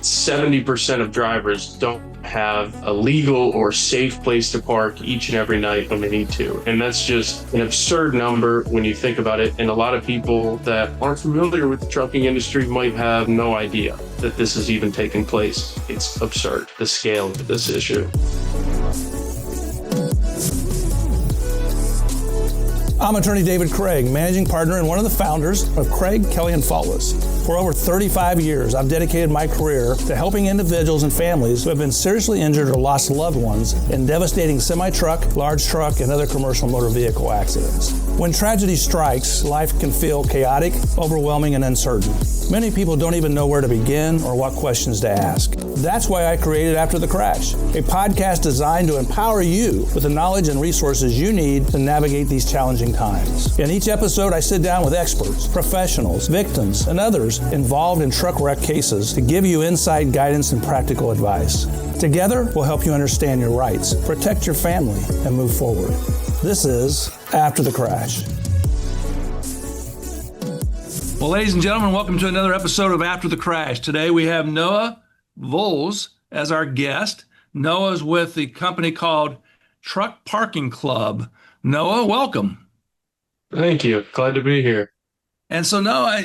70% of drivers don't have a legal or safe place to park each and every night when they need to. And that's just an absurd number when you think about it. And a lot of people that aren't familiar with the trucking industry might have no idea that this is even taking place. It's absurd, the scale of this issue. I'm attorney David Craig, managing partner and one of the founders of Craig, Kelly & Faultless. For over 35 years, I've dedicated my career to helping individuals and families who have been seriously injured or lost loved ones in devastating semi-truck, large truck, and other commercial motor vehicle accidents. When tragedy strikes, life can feel chaotic, overwhelming, and uncertain. Many people don't even know where to begin or what questions to ask. That's why I created After the Crash, a podcast designed to empower you with the knowledge and resources you need to navigate these challenging times. In each episode, I sit down with experts, professionals, victims, and others involved in truck wreck cases to give you insight, guidance, and practical advice. Together, we'll help you understand your rights, protect your family, and move forward. This is After the Crash. Well, ladies and gentlemen, welcome to another episode of After the Crash. Today we have Noah Volz as our guest. Noah's with the company called Truck Parking Club. Noah, welcome. Thank you. Glad to be here. And so Noah,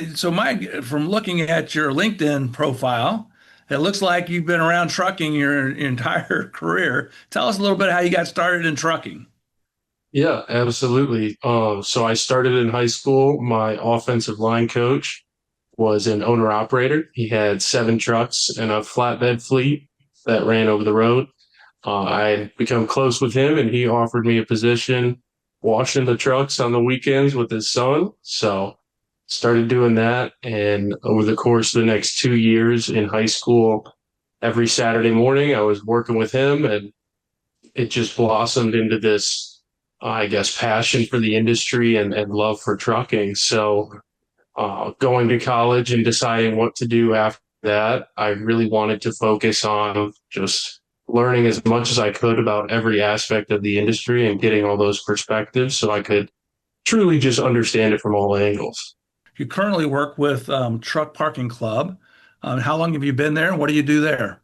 from looking at your LinkedIn profile, it looks like you've been around trucking your entire career. Tell us a little bit how you got started in trucking. Yeah, absolutely. So I started in high school. My offensive line coach was an owner-operator. He had 7 trucks and a flatbed fleet that ran over the road. I had become close with him, and he offered me a position washing the trucks on the weekends with his son. So started doing that. And over the course of the next 2 years in high school, every Saturday morning, I was working with him, and it just blossomed into this, I guess, passion for the industry and love for trucking. So going to college and deciding what to do after that, I really wanted to focus on just learning as much as I could about every aspect of the industry and getting all those perspectives so I could truly just understand it from all angles. You currently work with Truck Parking Club. How long have you been there, and what do you do there?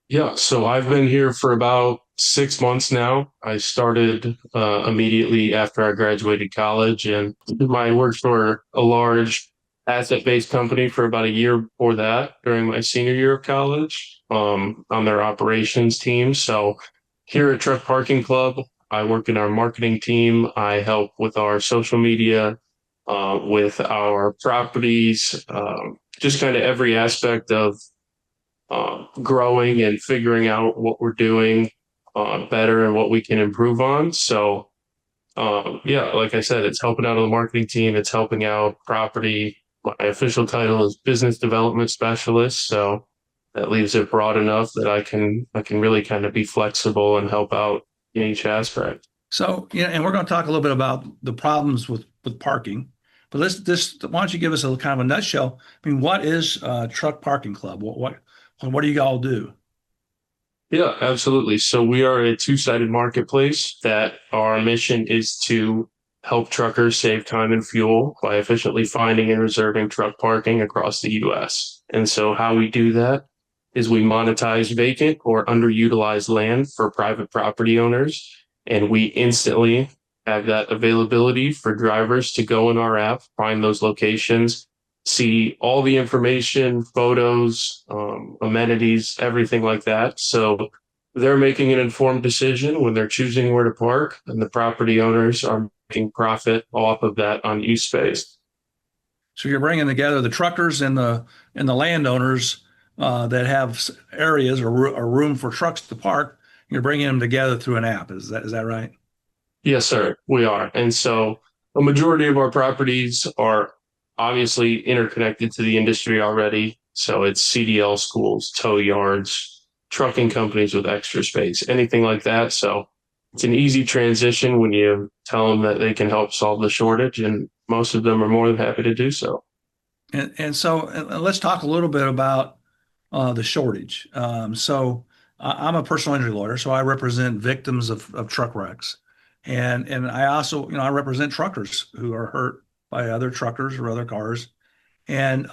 Yeah, so I've been here for about 6 months now. I started immediately after I graduated college, and I worked for a large asset-based company for about a year before that during my senior year of college on their operations team. So here at Truck Parking Club, I work in our marketing team. I help with our social media, with our properties, just kind of every aspect of growing and figuring out what we're doing better and what we can improve on. So, like I said, it's helping out on the marketing team. It's helping out property. My official title is business development specialist. So that leaves it broad enough that I can really kind of be flexible and help out in each aspect. So, and we're going to talk a little bit about the problems with parking. But why don't you give us a kind of a nutshell? I mean, what is Truck Parking Club? What do you all do? Yeah, absolutely. So we are a 2-sided marketplace that our mission is to help truckers save time and fuel by efficiently finding and reserving truck parking across the U.S. And so how we do that is we monetize vacant or underutilized land for private property owners, and we instantly have that availability for drivers to go in our app, find those locations, see all the information, photos, amenities, everything like that. So they're making an informed decision when they're choosing where to park, and the property owners are making profit off of that unused space. So you're bringing together the truckers and the landowners that have areas or room for trucks to park. You're bringing them together through an app. Is that right? Yes, sir, we are. And so a majority of our properties are obviously interconnected to the industry already. So it's CDL schools, tow yards, trucking companies with extra space, anything like that. So it's an easy transition when you tell them that they can help solve the shortage, and most of them are more than happy to do so. And so let's talk a little bit about the shortage. So I'm a personal injury lawyer, so I represent victims of truck wrecks. And I also, I represent truckers who are hurt by other truckers or other cars. And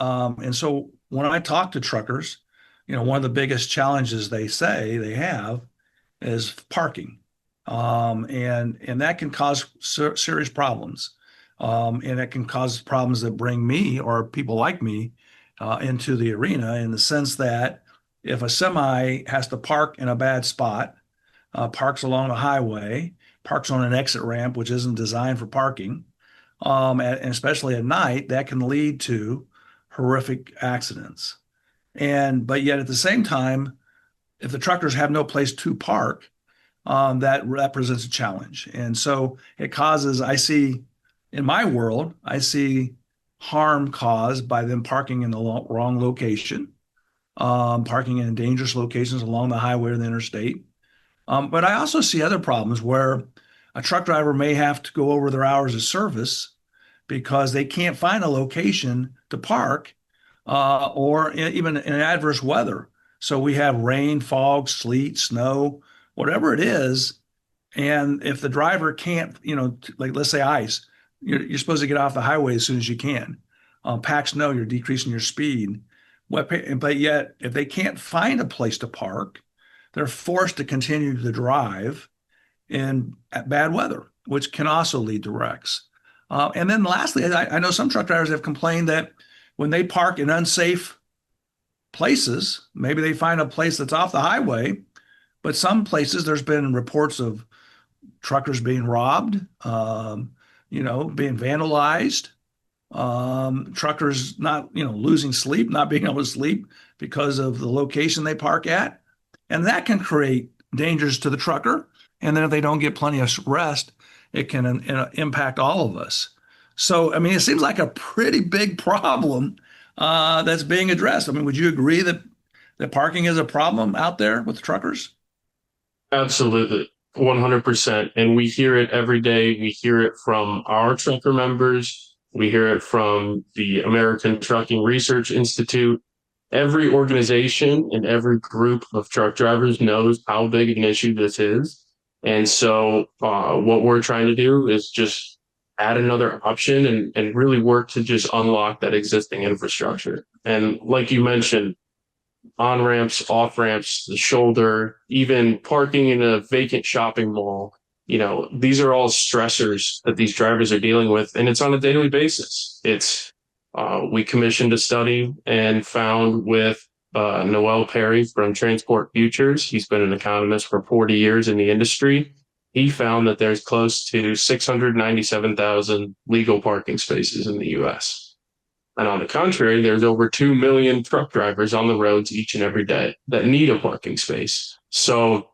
so when I talk to truckers, one of the biggest challenges they say they have is parking. And that can cause serious problems. And it can cause problems that bring me or people like me into the arena, in the sense that if a semi has to park in a bad spot, parks along the highway, parks on an exit ramp, which isn't designed for parking, and especially at night, that can lead to horrific accidents. But yet at the same time, if the truckers have no place to park, that represents a challenge. And so it causes, I see in my world, I see harm caused by them parking in the wrong location, parking in dangerous locations along the highway or the interstate. But I also see other problems where a truck driver may have to go over their hours of service because they can't find a location to park, or even in adverse weather. So we have rain, fog, sleet, snow, whatever it is. And if the driver can't, like let's say ice, you're supposed to get off the highway as soon as you can. Pack snow, you're decreasing your speed. But yet, if they can't find a place to park, they're forced to continue to drive in bad weather, which can also lead to wrecks. And then lastly, I know some truck drivers have complained that when they park in unsafe places, maybe they find a place that's off the highway, but some places there's been reports of truckers being robbed, being vandalized, truckers not, losing sleep, not being able to sleep because of the location they park at. And that can create dangers to the trucker. And then if they don't get plenty of rest, it can impact all of us. So, I mean, it seems like a pretty big problem that's being addressed. I mean, would you agree that parking is a problem out there with the truckers? Absolutely. 100%. And we hear it every day. We hear it from our trucker members. We hear it from the American Trucking Research Institute. Every organization and every group of truck drivers knows how big an issue this is. And so what we're trying to do is just add another option and really work to just unlock that existing infrastructure. And like you mentioned, on ramps, off ramps, the shoulder, even parking in a vacant shopping mall, these are all stressors that these drivers are dealing with. And it's on a daily basis. We commissioned a study and found with Noel Perry from Transport Futures. He's been an economist for 40 years in the industry. He found that there's close to 697,000 legal parking spaces in the U.S. And on the contrary, there's over 2 million truck drivers on the roads each and every day that need a parking space. So,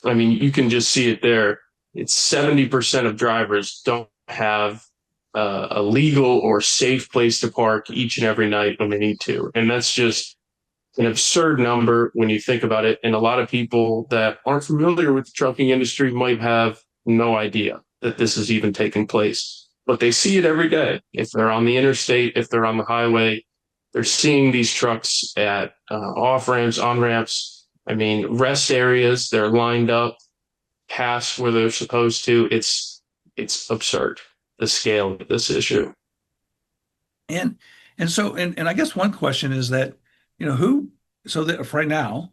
I mean, you can just see it there. It's 70% of drivers don't have a legal or safe place to park each and every night when they need to. And that's just an absurd number when you think about it. And a lot of people that aren't familiar with the trucking industry might have no idea that this is even taking place. But they see it every day. If they're on the interstate, if they're on the highway, they're seeing these trucks at off ramps, on ramps. I mean, rest areas, they're lined up past where they're supposed to. It's absurd, the scale of this issue. And I guess one question is that, so that right now,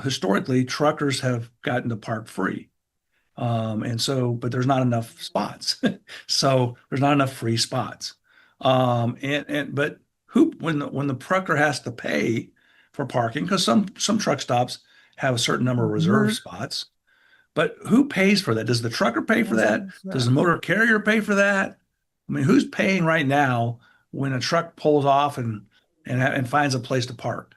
historically, truckers have gotten to park free. But there's not enough spots. So there's not enough free spots. But when the trucker has to pay for parking, because some truck stops have a certain number of reserved spots, but who pays for that? Does the trucker pay for that? Does the motor carrier pay for that? I mean, who's paying right now when a truck pulls off and finds a place to park?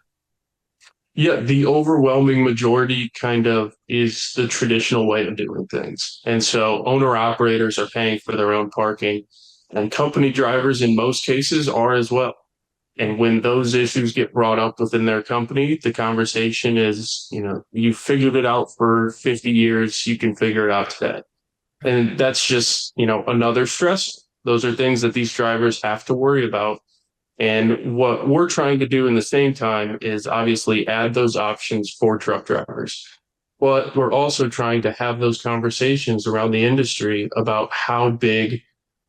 Yeah, the overwhelming majority kind of is the traditional way of doing things. And so owner operators are paying for their own parking, and company drivers in most cases are as well. And when those issues get brought up within their company, the conversation is, you figured it out for 50 years, you can figure it out today. And that's just, another stress. Those are things that these drivers have to worry about. And what we're trying to do in the same time is obviously add those options for truck drivers. But we're also trying to have those conversations around the industry about how big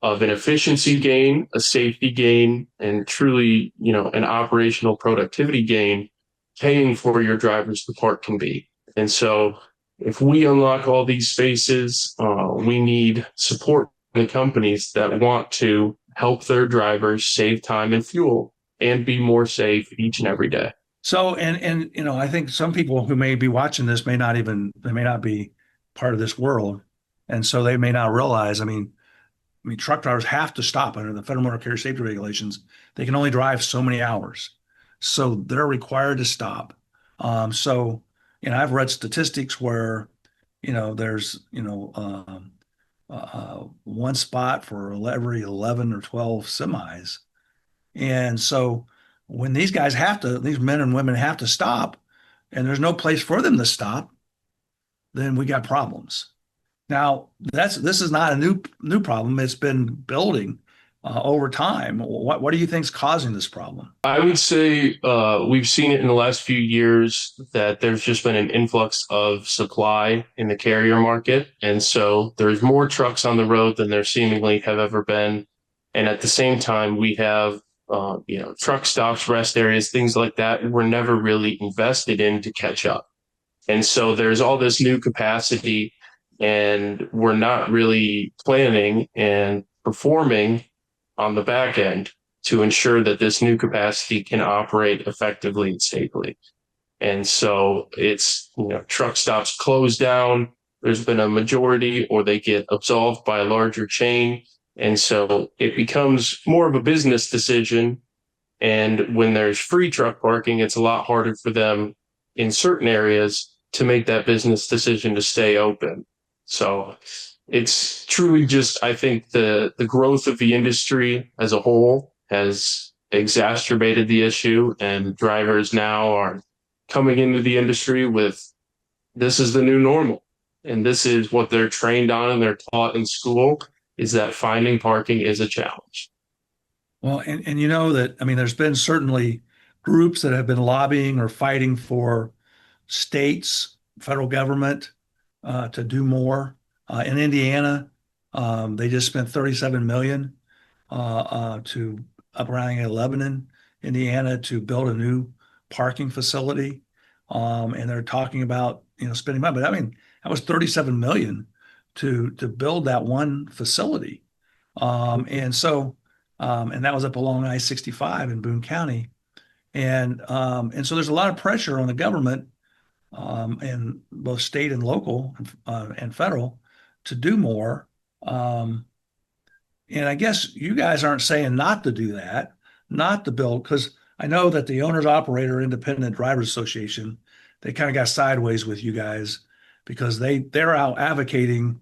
of an efficiency gain, a safety gain, and truly, an operational productivity gain paying for your drivers to park can be. And so if we unlock all these spaces, we need support from the companies that want to help their drivers save time and fuel and be more safe each and every day. So, and I think some people who may be watching this they may not be part of this world, and so they may not realize. I mean, truck drivers have to stop under the Federal Motor Carrier Safety Regulations. They can only drive so many hours, so they're required to stop. So, I've read statistics where, there's, one spot for every 11 or 12 semis. And so when these men and women have to stop and there's no place for them to stop, then we got problems. Now, this is not a new problem. It's been building over time. What do you think is causing this problem? I would say we've seen it in the last few years that there's just been an influx of supply in the carrier market. And so there's more trucks on the road than there seemingly have ever been. And at the same time, we have truck stops, rest areas, things like that were never really invested in to catch up. And so there's all this new capacity, and we're not really planning and performing on the back end to ensure that this new capacity can operate effectively and safely. And so it's, truck stops close down. There's been a majority, or they get absolved by a larger chain. And so it becomes more of a business decision. And when there's free truck parking, it's a lot harder for them in certain areas to make that business decision to stay open. So it's truly just, I think the growth of the industry as a whole has exacerbated the issue, and drivers now are coming into the industry with, this is the new normal. And this is what they're trained on and they're taught in school, is that finding parking is a challenge. Well, and there's been certainly groups that have been lobbying or fighting for states, federal government, to do more. In Indiana, they just spent $37 million to up around in Lebanon, Indiana, to build a new parking facility. And they're talking about spending money, but that was $37 million to build that one facility. And that was up along I-65 in Boone County. And so there's a lot of pressure on the government, and both state and local and federal, to do more. And I guess you guys aren't saying not to do that, not to build, because I know that the Owners Operator Independent Drivers Association, they kind of got sideways with you guys because they're out advocating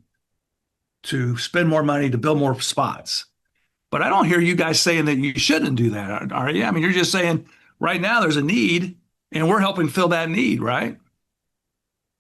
to spend more money to build more spots. But I don't hear you guys saying that you shouldn't do that, are you? You're just saying right now there's a need and we're helping fill that need, right?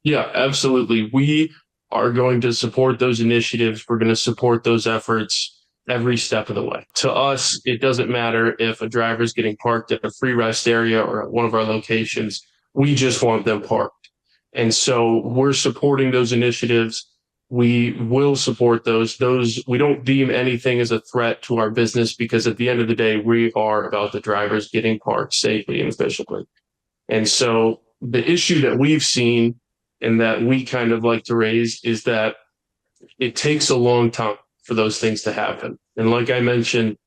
Yeah, absolutely. We are going to support those initiatives. We're going to support those efforts every step of the way. To us, it doesn't matter if a driver is getting parked at a free rest area or at one of our locations. We just want them parked. And so we're supporting those initiatives. We will support those. We don't deem anything as a threat to our business, because at the end of the day, we are about the drivers getting parked safely and efficiently. And so the issue that we've seen and that we kind of like to raise is that it takes a long time for those things to happen. And like I mentioned,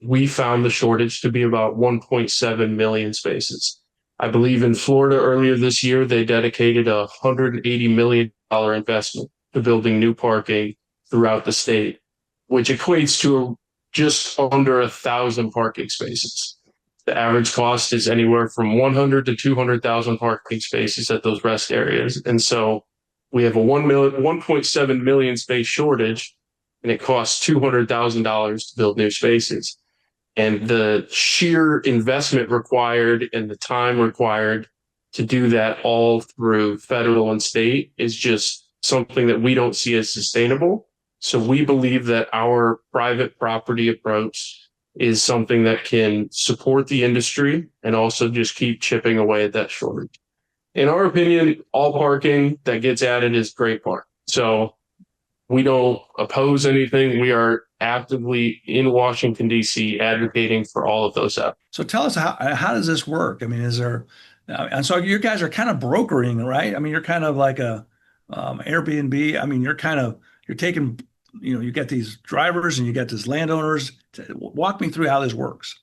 we found the shortage to be about 1.7 million spaces. I believe in Florida earlier this year, they dedicated a $180 million investment to building new parking throughout the state, which equates to just under 1,000 parking spaces. The average cost is anywhere from 100 to 200,000 parking spaces at those rest areas. And so we have a 1.7 million space shortage, and it costs $200,000 to build new spaces. And the sheer investment required and the time required to do that all through federal and state is just something that we don't see as sustainable. So we believe that our private property approach is something that can support the industry and also just keep chipping away at that shortage. In our opinion, all parking that gets added is great park. So we don't oppose anything. We are actively in Washington, D.C. advocating for all of those efforts. So tell us, how does this work? Is there And so you guys are kind of brokering, right? I mean, you're kind of like a Airbnb. I mean, you're taking, you get these drivers and you get these landowners. Walk me through how this works.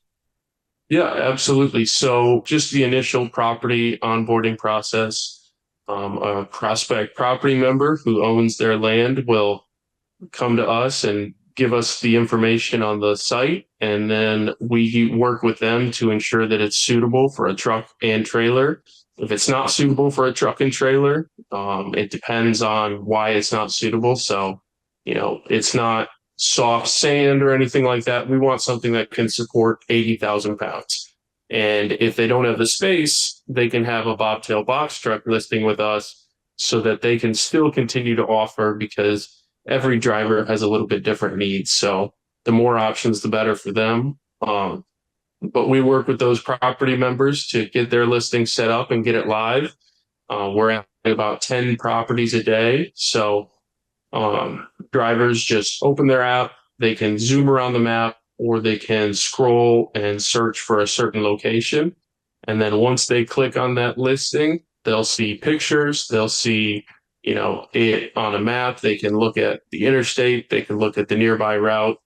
Yeah, absolutely. So just the initial property onboarding process, a prospect property member who owns their land will come to us and give us the information on the site. And then we work with them to ensure that it's suitable for a truck and trailer. If it's not suitable for a truck and trailer, it depends on why it's not suitable. So, it's not soft sand or anything like that. We want something that can support 80,000 pounds. And if they don't have the space, they can have a bobtail box truck listing with us so that they can still continue to offer, because every driver has a little bit different needs. So the more options, the better for them. But we work with those property members to get their listing set up and get it live. We're at about 10 properties a day. So drivers just open their app, they can zoom around the map, or they can scroll and search for a certain location. And then once they click on that listing, they'll see pictures, they'll see, it on a map. They can look at the interstate, they can look at the nearby route.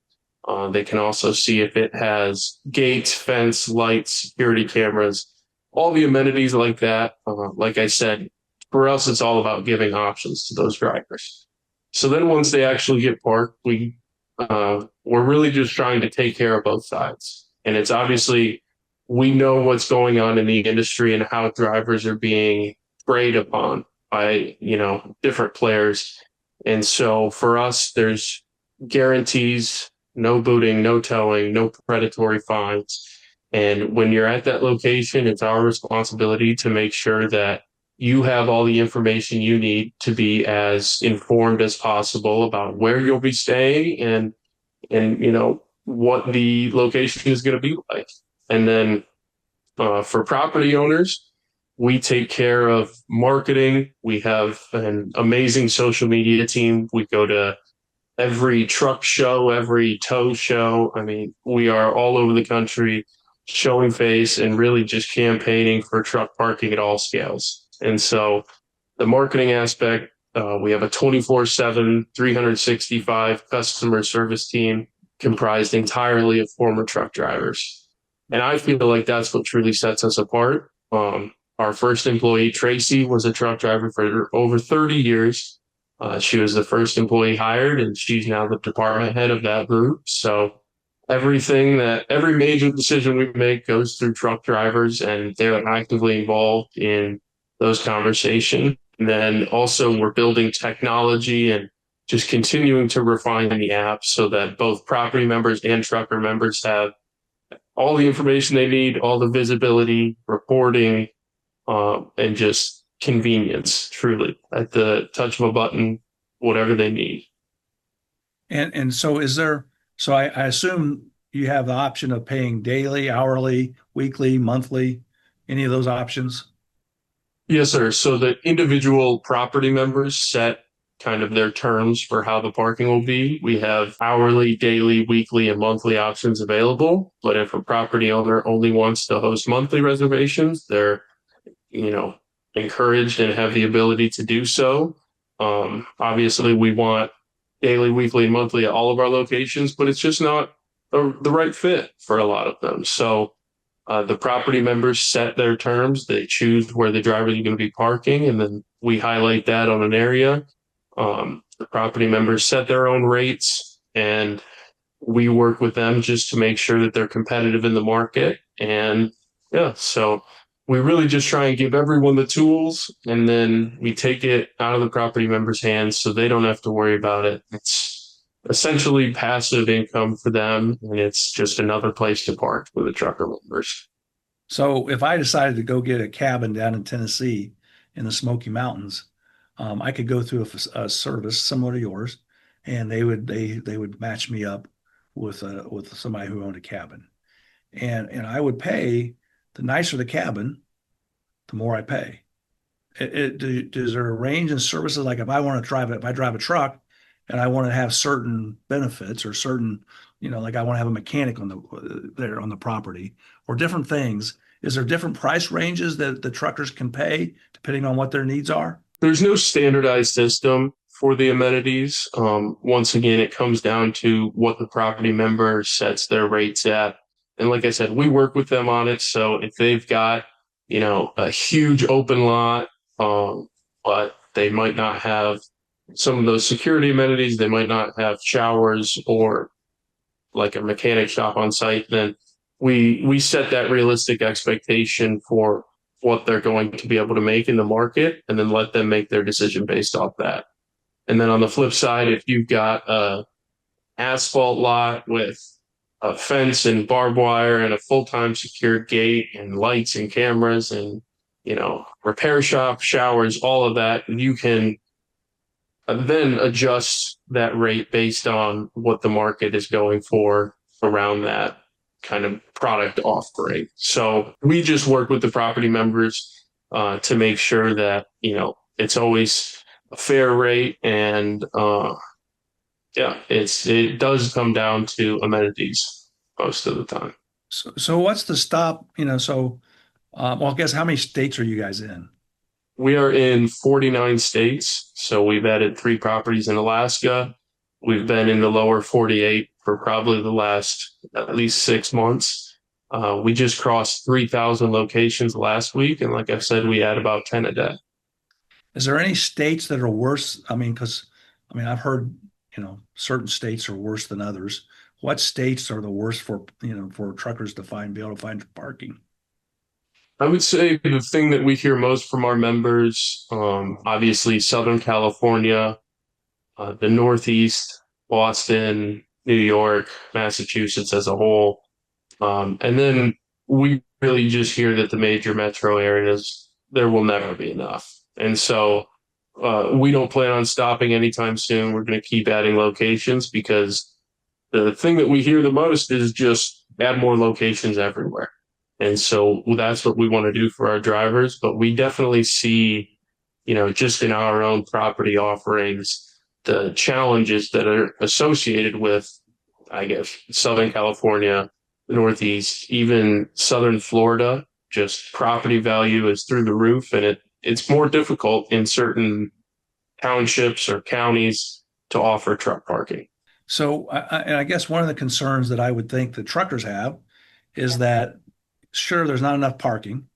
They can also see if it has gates, fence, lights, security cameras, all the amenities like that. Like I said, for us, it's all about giving options to those drivers. So then once they actually get parked, we're really just trying to take care of both sides. And it's obviously, we know what's going on in the industry and how drivers are being preyed upon by, different players. And so for us, there's guarantees, no booting, no towing, no predatory fines. And when you're at that location, it's our responsibility to make sure that you have all the information you need to be as informed as possible about where you'll be staying and what the location is going to be like. And then for property owners, we take care of marketing. We have an amazing social media team. We go to every truck show, every tow show. I mean, we are all over the country showing face and really just campaigning for truck parking at all scales. And so the marketing aspect, we have a 24/7, 365 customer service team comprised entirely of former truck drivers. And I feel like that's what truly sets us apart. Our first employee, Tracy, was a truck driver for over 30 years. She was the first employee hired, and she's now the department head of that group. So every major decision we make goes through truck drivers, and they're actively involved in those conversations. And then also we're building technology and just continuing to refine the app so that both property members and trucker members have all the information they need, all the visibility, reporting, and just convenience, truly, at the touch of a button, whatever they need. And so I assume you have the option of paying daily, hourly, weekly, monthly, any of those options? Yes, sir. So the individual property members set kind of their terms for how the parking will be. We have hourly, daily, weekly, and monthly options available. But if a property owner only wants to host monthly reservations, they're, encouraged and have the ability to do so. Obviously, we want daily, weekly, and monthly at all of our locations, but it's just not the right fit for a lot of them. So the property members set their terms. They choose where the drivers are going to be parking, and then we highlight that on an area. The property members set their own rates, and we work with them just to make sure that they're competitive in the market. And yeah, so we really just try and give everyone the tools, and then we take it out of the property members' hands so they don't have to worry about it. It's essentially passive income for them, and it's just another place to park for the trucker members. So if I decided to go get a cabin down in Tennessee in the Smoky Mountains, I could go through a service similar to yours, and they would match me up with somebody who owned a cabin, and I would pay. The nicer the cabin, the more I pay. Is there a range in services? Like if I drive a truck and I want to have certain benefits or certain, like I want to have a mechanic there on the property or different things. Is there different price ranges that the truckers can pay depending on what their needs are? There's no standardized system for the amenities. Once again, it comes down to what the property member sets their rates at. And like I said, we work with them on it. So if they've got, a huge open lot, but they might not have some of those security amenities, they might not have showers or like a mechanic shop on site, then we set that realistic expectation for what they're going to be able to make in the market and then let them make their decision based off that. And then on the flip side, if you've got a asphalt lot with a fence and barbed wire and a full-time secured gate and lights and cameras and, repair shop, showers, all of that, you can then adjust that rate based on what the market is going for around that kind of product offering. So we just work with the property members to make sure that, it's always a fair rate. And it does come down to amenities most of the time. So what's the stop? I guess how many states are you guys in? We are in 49 states. So we've added 3 properties in Alaska. We've been in the lower 48 for probably the last at least 6 months. We just crossed 3,000 locations last week. And like I said, we add about 10 a day. Is there any states that are worse? I've heard, certain states are worse than others. What states are the worst for truckers to be able to find parking? I would say the thing that we hear most from our members, obviously Southern California, the Northeast, Boston, New York, Massachusetts as a whole. And then we really just hear that the major metro areas, there will never be enough. And so we don't plan on stopping anytime soon. We're going to keep adding locations because the thing that we hear the most is just add more locations everywhere. And so that's what we want to do for our drivers. But we definitely see, just in our own property offerings, the challenges that are associated with, I guess, Southern California, the Northeast, even Southern Florida. Just property value is through the roof, and it's more difficult in certain townships or counties to offer truck parking. So, I guess one of the concerns that I would think the truckers have is that, sure, there's not enough parking,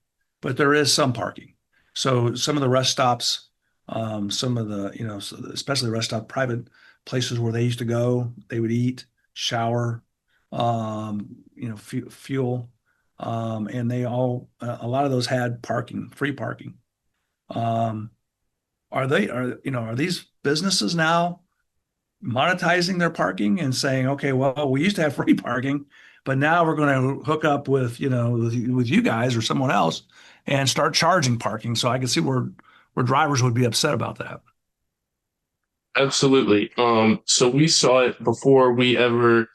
but there is some parking. So some of the rest stops, some of the, especially rest stop private places where they used to go, they would eat, shower, fuel, and they all, a lot of those had parking, free parking. Are these businesses now monetizing their parking and saying, okay, well, we used to have free parking, but now we're going to hook up with, with you guys or someone else and start charging parking. So I can see where drivers would be upset about that. Absolutely. So we saw it before we ever,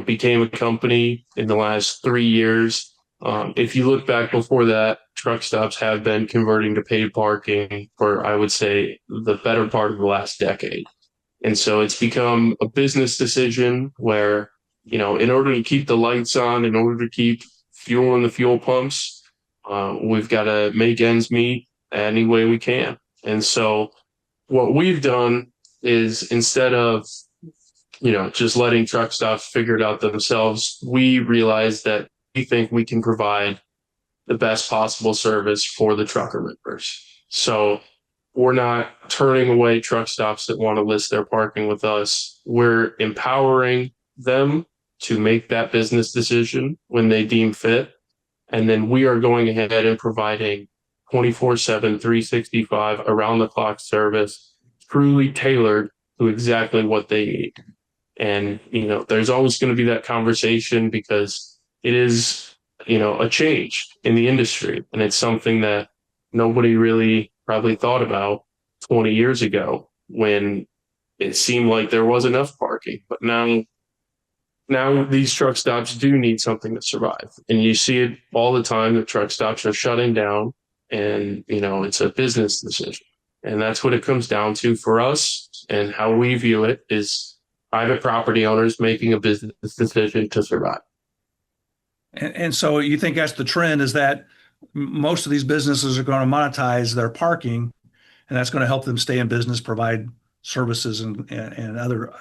became a company in the last 3 years. If you look back before that, truck stops have been converting to paid parking for, I would say, the better part of the last decade. And so it's become a business decision where, in order to keep the lights on, in order to keep fuel in the fuel pumps, we've got to make ends meet any way we can. And so what we've done is instead of, just letting truck stops figure it out themselves, we realized that we think we can provide the best possible service for the trucker members. So we're not turning away truck stops that want to list their parking with us. We're empowering them to make that business decision when they deem fit. And then we are going ahead and providing 24/7, 365 around the clock service, truly tailored to exactly what they need. And, there's always going to be that conversation because it is, a change in the industry. And it's something that nobody really probably thought about 20 years ago when it seemed like there was enough parking. But now these truck stops do need something to survive. And you see it all the time. The truck stops are shutting down and, it's a business decision. And that's what it comes down to for us. And how we view it is private property owners making a business decision to survive. And so you think that's the trend, is that most of these businesses are going to monetize their parking, and that's going to help them stay in business, provide services and other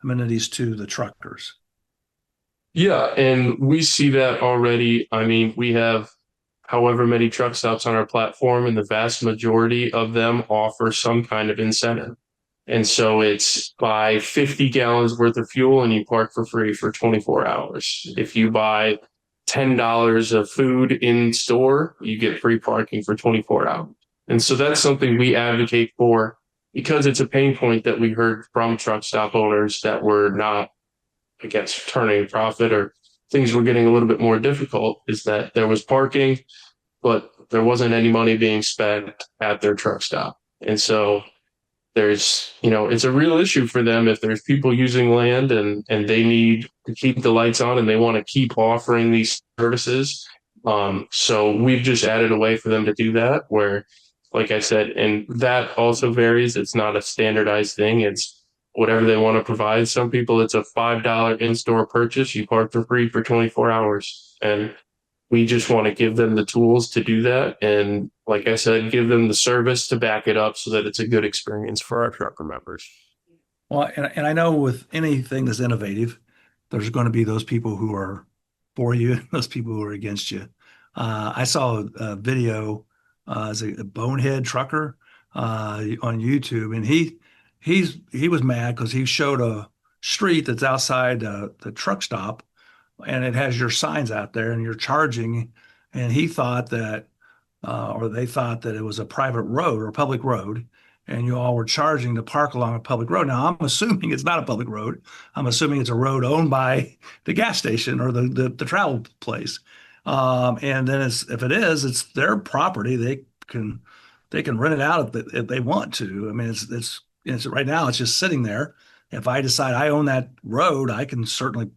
amenities to the truckers. Yeah, and we see that already. I mean, we have however many truck stops on our platform, and the vast majority of them offer some kind of incentive. And so it's buy 50 gallons worth of fuel and you park for free for 24 hours. If you buy $10 of food in store, you get free parking for 24 hours. And so that's something we advocate for because it's a pain point that we heard from truck stop owners that were not, I guess, turning a profit, or things were getting a little bit more difficult, is that there was parking, but there wasn't any money being spent at their truck stop. And so it's a real issue for them if there's people using land and they need to keep the lights on and they want to keep offering these services. So we've just added a way for them to do that where, like I said, and that also varies. It's not a standardized thing. It's whatever they want to provide. Some people, it's a $5 in-store purchase. You park for free for 24 hours. And we just want to give them the tools to do that. And like I said, give them the service to back it up so that it's a good experience for our trucker members. Well, and I know with anything that's innovative, there's going to be those people who are for you and those people who are against you. I saw a video as a bonehead trucker on YouTube, and he was mad because he showed a street that's outside the truck stop, and it has your signs out there, and you're charging, and he thought that, or they thought that it was a private road or a public road, and you all were charging to park along a public road. Now, I'm assuming it's not a public road. I'm assuming it's a road owned by the gas station or the travel place. And then if it is, it's their property. They can rent it out if they want to. I mean, it's right now it's just sitting there. If I decide I own that road, I can certainly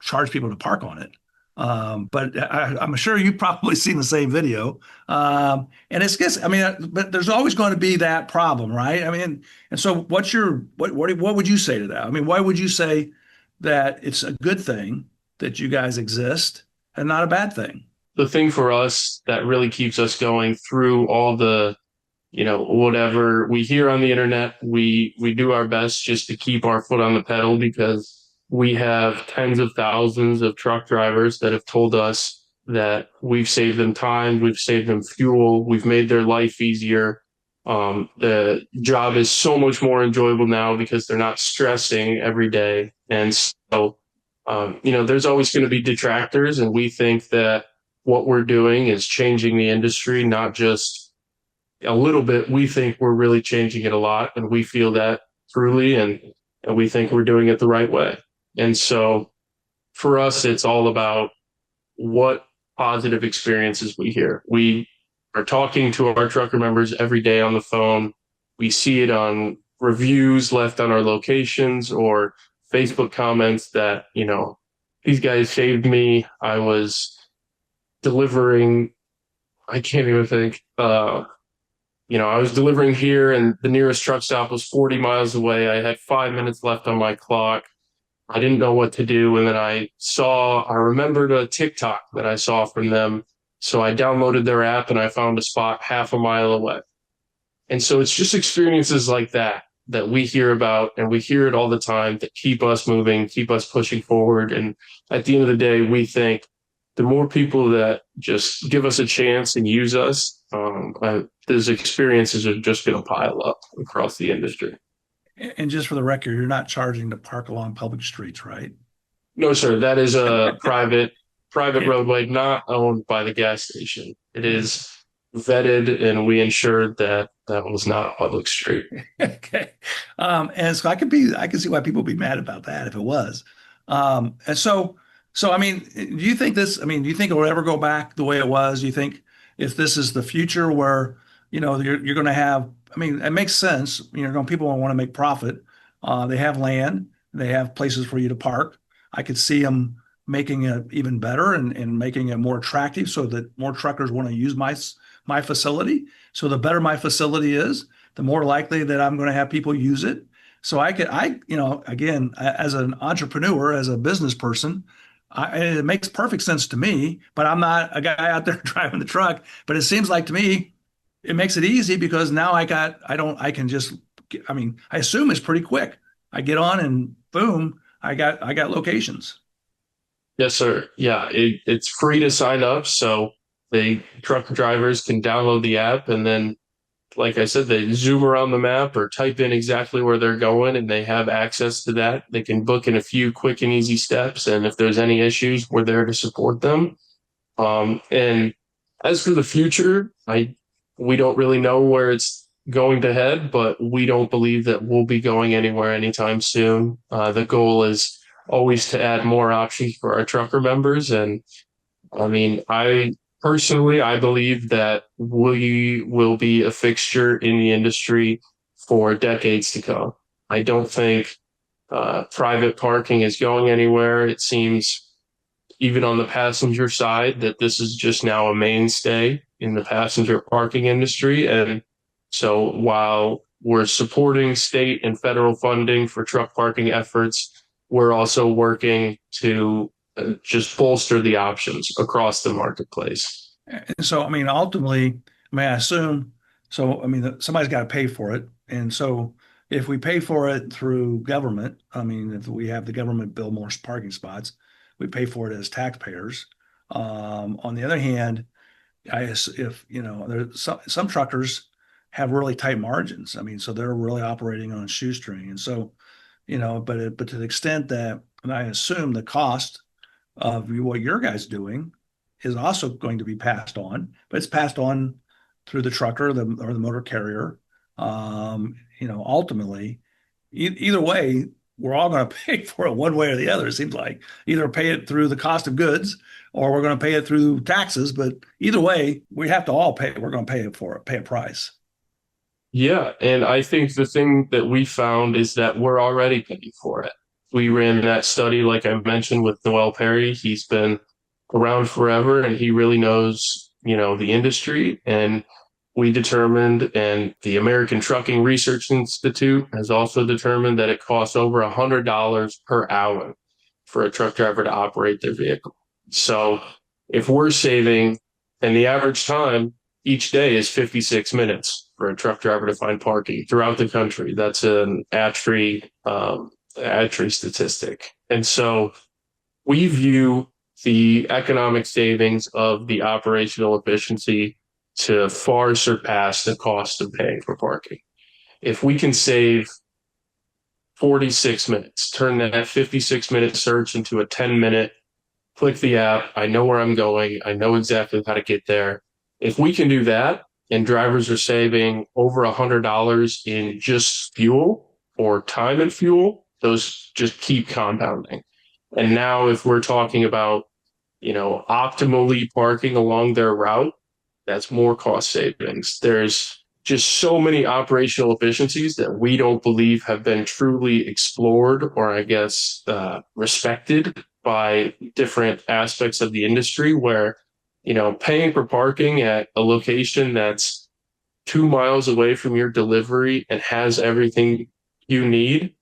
charge people to park on it. But I'm sure you've probably seen the same video. And it's just, I mean, but there's always going to be that problem, right? I mean, and so what would you say to that? I mean, why would you say that it's a good thing that you guys exist and not a bad thing? The thing for us that really keeps us going through all the, whatever we hear on the internet, we do our best just to keep our foot on the pedal, because we have tens of thousands of truck drivers that have told us that we've saved them time, we've saved them fuel, we've made their life easier. The job is so much more enjoyable now because they're not stressing every day. And so, there's always going to be detractors, and we think that what we're doing is changing the industry, not just a little bit. We think we're really changing it a lot, and we feel that truly, and we think we're doing it the right way. And so for us, it's all about what positive experiences we hear. We are talking to our trucker members every day on the phone. We see it on reviews left on our locations or Facebook comments that, these guys saved me. I was delivering, I can't even think, I was delivering here and the nearest truck stop was 40 miles away. I had 5 minutes left on my clock. I didn't know what to do. And then I remembered a TikTok that I saw from them. So I downloaded their app and I found a spot half a mile away. And so it's just experiences like that we hear about, and we hear it all the time, that keep us moving, keep us pushing forward. And at the end of the day, we think the more people that just give us a chance and use us, those experiences are just going to pile up across the industry. And just for the record, you're not charging to park along public streets, right? No, sir. That is a private roadway, not owned by the gas station. It is vetted, and we ensured that was not a public street. Okay. And so I can see why people would be mad about that if it was. And so, I mean, do you think it will ever go back the way it was? Do you think if this is the future where, you're going to have, I mean, it makes sense. People want to make profit. They have land, they have places for you to park. I could see them making it even better and making it more attractive so that more truckers want to use my facility. So the better my facility is, the more likely that I'm going to have people use it. So again, as an entrepreneur, as a business person, it makes perfect sense to me, but I'm not a guy out there driving the truck. But it seems like to me, it makes it easy because now I can just, I mean, I assume it's pretty quick. I get on and boom, I got locations. Yes, sir. Yeah, it's free to sign up, so the truck drivers can download the app, and then, like I said, they zoom around the map or type in exactly where they're going, and they have access to that. They can book in a few quick and easy steps, and if there's any issues, we're there to support them. And as for the future, we don't really know where it's going to head, but we don't believe that we'll be going anywhere anytime soon. The goal is always to add more options for our trucker members. And I mean, I personally, I believe that we will be a fixture in the industry for decades to come. I don't think private parking is going anywhere. It seems even on the passenger side that this is just now a mainstay in the passenger parking industry. And so while we're supporting state and federal funding for truck parking efforts, we're also working to just bolster the options across the marketplace. And so, I mean, ultimately, I mean, I assume, so, I mean, somebody's got to pay for it. And so if we pay for it through government, I mean, if we have the government build more parking spots, we pay for it as taxpayers. On the other hand, if, you know, there's some truckers have really tight margins. I mean, so they're really operating on a shoestring. And so, you know, but to the extent that, and I assume the cost of what your guys doing is also going to be passed on, but it's passed on through the trucker or the motor carrier. You know, ultimately, either way, we're all going to pay for it one way or the other. It seems like either pay it through the cost of goods or we're going to pay it through taxes. But either way, we have to all pay. We're going to pay it for it, pay a price. Yeah, and I think the thing that we found is that we're already paying for it. We ran that study, like I mentioned, with Noel Perry. He's been around forever and he really knows, you know, the industry. And we determined, and the American Trucking Research Institute has also determined that it costs over $100 per hour for a truck driver to operate their vehicle. So if we're saving, and the average time each day is 56 minutes for a truck driver to find parking throughout the country. That's an ATRI statistic. And so we view the economic savings of the operational efficiency to far surpass the cost of paying for parking. If we can save 46 minutes, turn that 56-minute search into a 10-minute, click the app, I know where I'm going, I know exactly how to get there. If we can do that, and drivers are saving over $100 in just fuel or time and fuel, those just keep compounding. And now if we're talking about, you know, optimally parking along their route, that's more cost savings. There's just so many operational efficiencies that we don't believe have been truly explored or, I guess, respected by different aspects of the industry, where, you know, paying for parking at a location that's 2 miles away from your delivery and has everything you need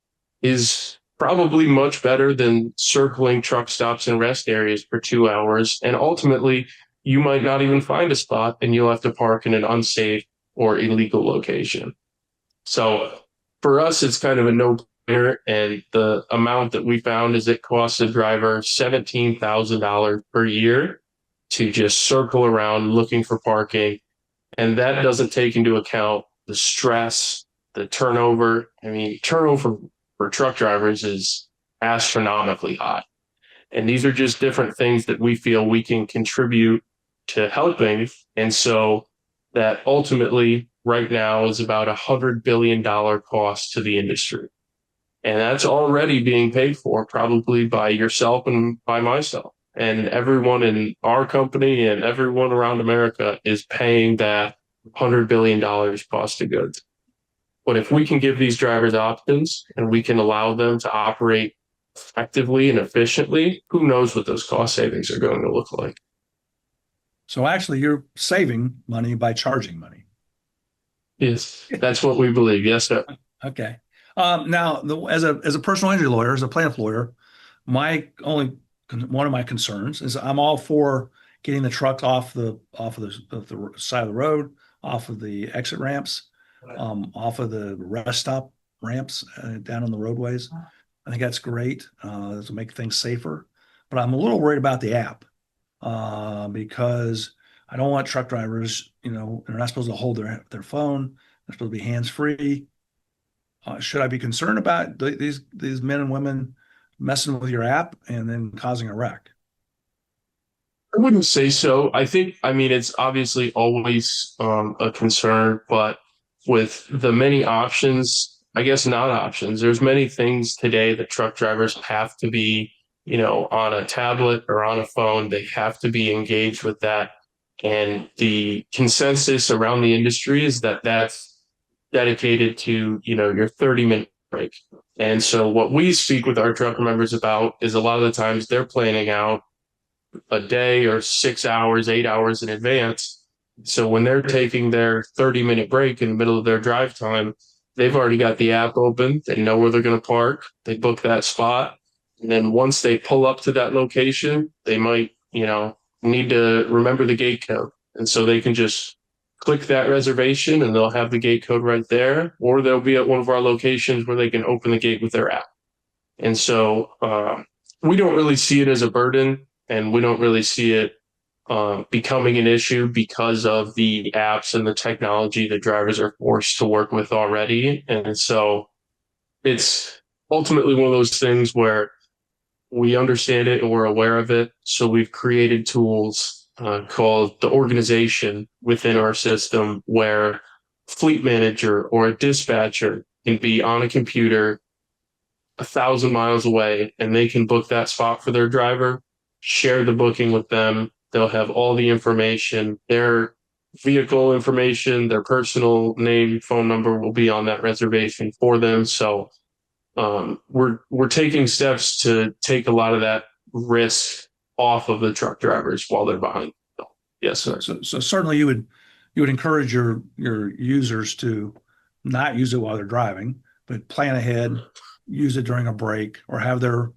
is probably much better than circling truck stops and rest areas for 2 hours. And ultimately, you might not even find a spot and you'll have to park in an unsafe or illegal location. So for us, it's kind of a no-brainer. And the amount that we found is it costs a driver $17,000 per year to just circle around looking for parking. And that doesn't take into account the stress, the turnover. I mean, turnover for truck drivers is astronomically high. And these are just different things that we feel we can contribute to helping. And so that ultimately right now is about $100 billion cost to the industry. And that's already being paid for probably by yourself and by myself. And everyone in our company and everyone around America is paying that $100 billion cost of goods. But if we can give these drivers options and we can allow them to operate effectively and efficiently, who knows what those cost savings are going to look like. So actually, you're saving money by charging money. Yes, that's what we believe. Yes, sir. Okay. Now, as a personal injury lawyer, as a plaintiff lawyer, my only one of my concerns is I'm all for getting the trucks off the side of the road, off of the exit ramps, off of the rest stop ramps down on the roadways. I think that's great. This will make things safer. But I'm a little worried about the app because I don't want truck drivers, they're not supposed to hold their phone. They're supposed to be hands free. Should I be concerned about these men and women messing with your app and then causing a wreck? I wouldn't say so. I mean, it's obviously always a concern, but with the many options, I guess not options, there's many things today that truck drivers have to be, on a tablet or on a phone. They have to be engaged with that. And the consensus around the industry is that that's dedicated to, your 30-minute break. And so what we speak with our trucker members about is a lot of the times they're planning out a day or 6 hours, 8 hours in advance. So when they're taking their 30-minute break in the middle of their drive time, they've already got the app open. They know where they're going to park. They book that spot. And then once they pull up to that location, they might, need to remember the gate code. And so they can just click that reservation and they'll have the gate code right there, or they'll be at one of our locations where they can open the gate with their app. And so we don't really see it as a burden, and we don't really see it becoming an issue because of the apps and the technology that drivers are forced to work with already. And so it's ultimately one of those things where we understand it and we're aware of it. So we've created tools called the organization within our system where fleet manager or a dispatcher can be on a computer 1,000 miles away and they can book that spot for their driver, share the booking with them. They'll have all the information, their vehicle information, their personal name, phone number will be on that reservation for them. So we're taking steps to take a lot of that risk off of the truck drivers while they're behind. Yes, sir. So certainly you would encourage your users to not use it while they're driving, but plan ahead, use it during a break, or have their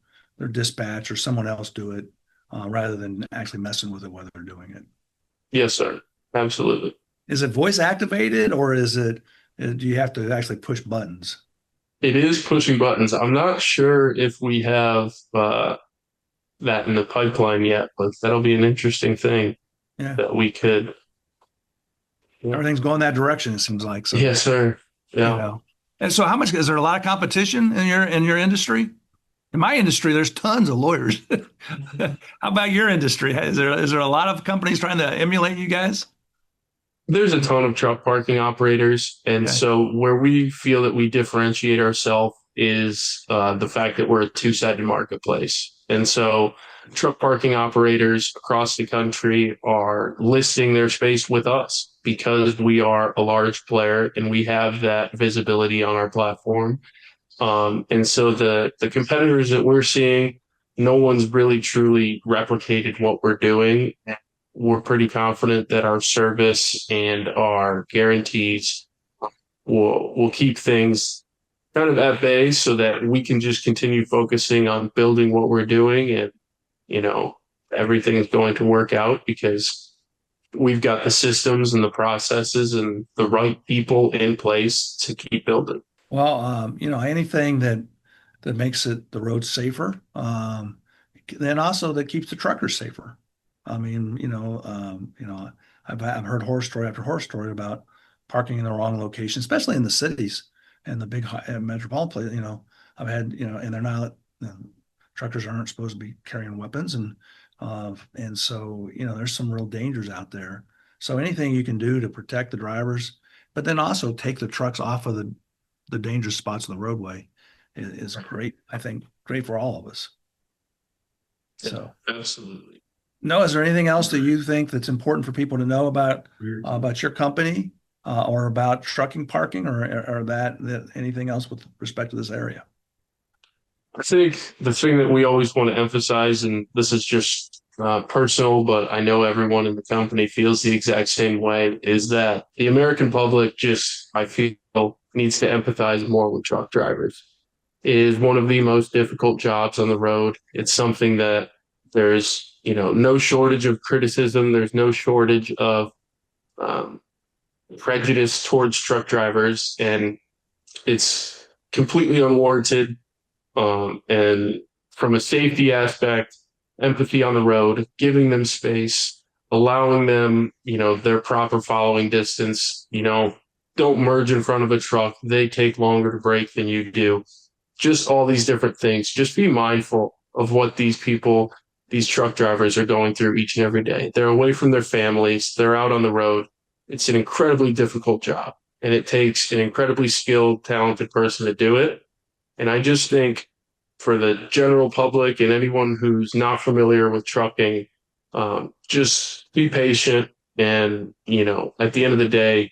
dispatch or someone else do it rather than actually messing with it while they're doing it. Yes, sir. Absolutely. Is it voice activated, or do you have to actually push buttons? It is pushing buttons. I'm not sure if we have that in the pipeline yet, but that'll be an interesting thing that we could. Everything's going that direction, it seems like. So, yes, sir. Yeah. And so, is there a lot of competition in your industry? In my industry, there's tons of lawyers. How about your industry? Is there a lot of companies trying to emulate you guys? There's a ton of truck parking operators. And so where we feel that we differentiate ourselves is the fact that we're a two-sided marketplace. And so truck parking operators across the country are listing their space with us because we are a large player and we have that visibility on our platform. And so the competitors that we're seeing, no one's really truly replicated what we're doing. We're pretty confident that our service and our guarantees will keep things kind of at bay so that we can just continue focusing on building what we're doing, and everything is going to work out because we've got the systems and the processes and the right people in place to keep building. Well, anything that makes the road safer, then also that keeps the truckers safer. I mean, I've heard horror story after horror story about parking in the wrong location, especially in the cities and the big metropolitan places. I've had, and they're not, truckers aren't supposed to be carrying weapons, and so there's some real dangers out there. So anything you can do to protect the drivers, but then also take the trucks off of the dangerous spots on the roadway is great. I think great for all of us. So absolutely. No, is there anything else that you think that's important for people to know about your company or about trucking parking or that anything else with respect to this area? I think the thing that we always want to emphasize, and this is just personal, but I know everyone in the company feels the exact same way, is that the American public I feel, needs to empathize more with truck drivers. It is one of the most difficult jobs on the road. It's something that There's, no shortage of criticism. There's no shortage of um, prejudice towards truck drivers, and it's completely unwarranted. And from a safety aspect, empathy on the road, giving them space, allowing them, their proper following distance, don't merge in front of a truck. They take longer to brake than you do. Just all these different things. Just be mindful of what these truck drivers are going through each and every day. They're away from their families. They're out on the road. It's an incredibly difficult job, and it takes an incredibly skilled, talented person to do it. And I just think for the general public and anyone who's not familiar with trucking, just be patient. And, at the end of the day,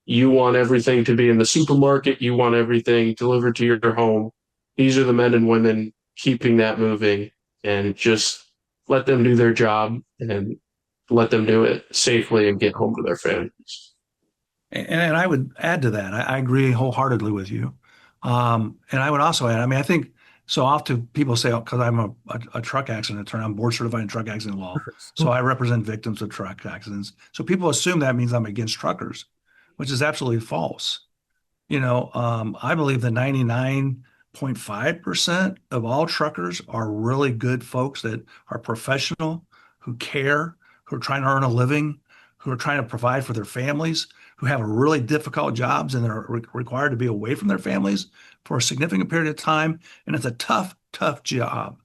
you want everything to be in the supermarket. You want everything delivered to your home. These are the men and women keeping that moving, and just let them do their job and let them do it safely and get home to their families. And I would add to that. I agree wholeheartedly with you. And I would also add, I think so often people say, because I'm a truck accident attorney, I'm board certified in truck accident law. So I represent victims of truck accidents. So people assume that means I'm against truckers, which is absolutely false. I believe that 99.5% of all truckers are really good folks that are professional, who care, who are trying to earn a living, who are trying to provide for their families, who have really difficult jobs and are required to be away from their families for a significant period of time. And it's a tough, tough job.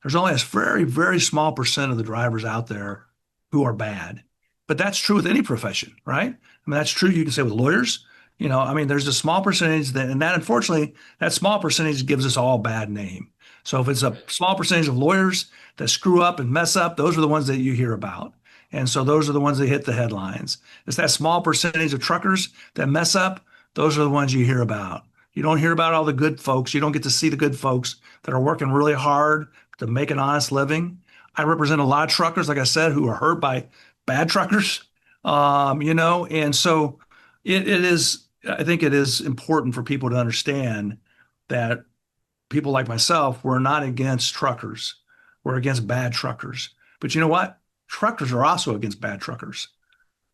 There's only a very, very small percent of the drivers out there who are bad. But that's true with any profession, right? That's true, you can say, with lawyers. There's a small percentage and that, unfortunately, that small percentage gives us all a bad name. So if it's a small percentage of lawyers that screw up and mess up, those are the ones that you hear about. And so those are the ones that hit the headlines. It's that small percentage of truckers that mess up. Those are the ones you hear about. You don't hear about all the good folks. You don't get to see the good folks that are working really hard to make an honest living. I represent a lot of truckers, like I said, who are hurt by bad truckers, and so it is, I think it is important for people to understand that people like myself, we're not against truckers. We're against bad truckers. But you know what? Truckers are also against bad truckers,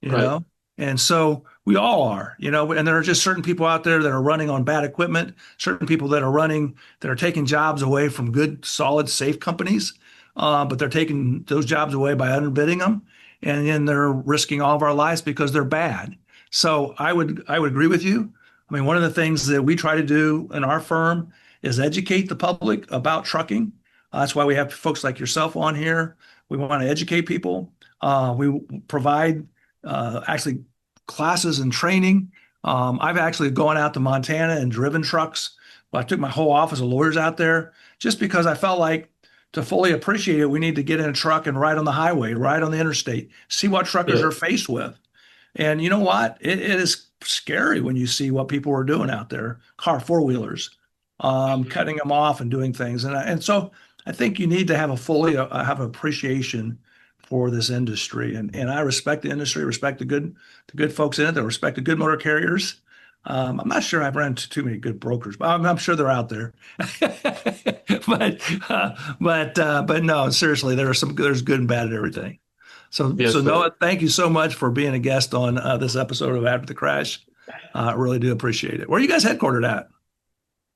Right. And so we all are, and there are just certain people out there that are running on bad equipment, certain people that are taking jobs away from good, solid, safe companies, but they're taking those jobs away by underbidding them. And then they're risking all of our lives because they're bad. So I would agree with you. One of the things that we try to do in our firm is educate the public about trucking. That's why we have folks like yourself on here. We want to educate people. We provide actually classes and training. I've actually gone out to Montana and driven trucks. I took my whole office of lawyers out there just because I felt like to fully appreciate it, we need to get in a truck and ride on the highway, ride on the interstate, see what truckers are faced with. And you know what? It is scary when you see what people are doing out there, four-wheelers, cutting them off and doing things. And so I think you need to have have appreciation for this industry. And I respect the industry, respect the good folks in it, that respect the good motor carriers. I'm not sure I've run into too many good brokers, but I'm sure they're out there. but no, seriously, there's good and bad at everything. So Noah, thank you so much for being a guest on this episode of After the Crash. I really do appreciate it. Where are you guys headquartered at?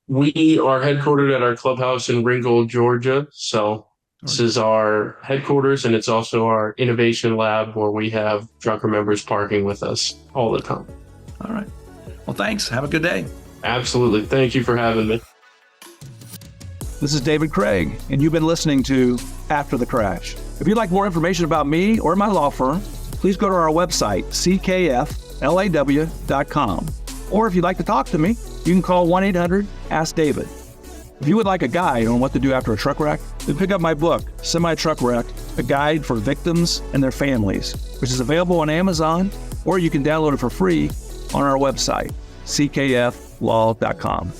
We are headquartered at our clubhouse in Ringgold, Georgia. So this is our headquarters, and it's also our innovation lab where we have trucker members parking with us all the time. All right. Well, thanks. Have a good day. Absolutely. Thank you for having me. This is David Craig, and you've been listening to After the Crash. If you'd like more information about me or my law firm, please go to our website, ckflaw.com. Or if you'd like to talk to me, you can call 1-800-ASK-DAVID. If you would like a guide on what to do after a truck wreck, then pick up my book, Semi-Truck Wreck, a guide for victims and their families, which is available on Amazon, or you can download it for free on our website, ckflaw.com.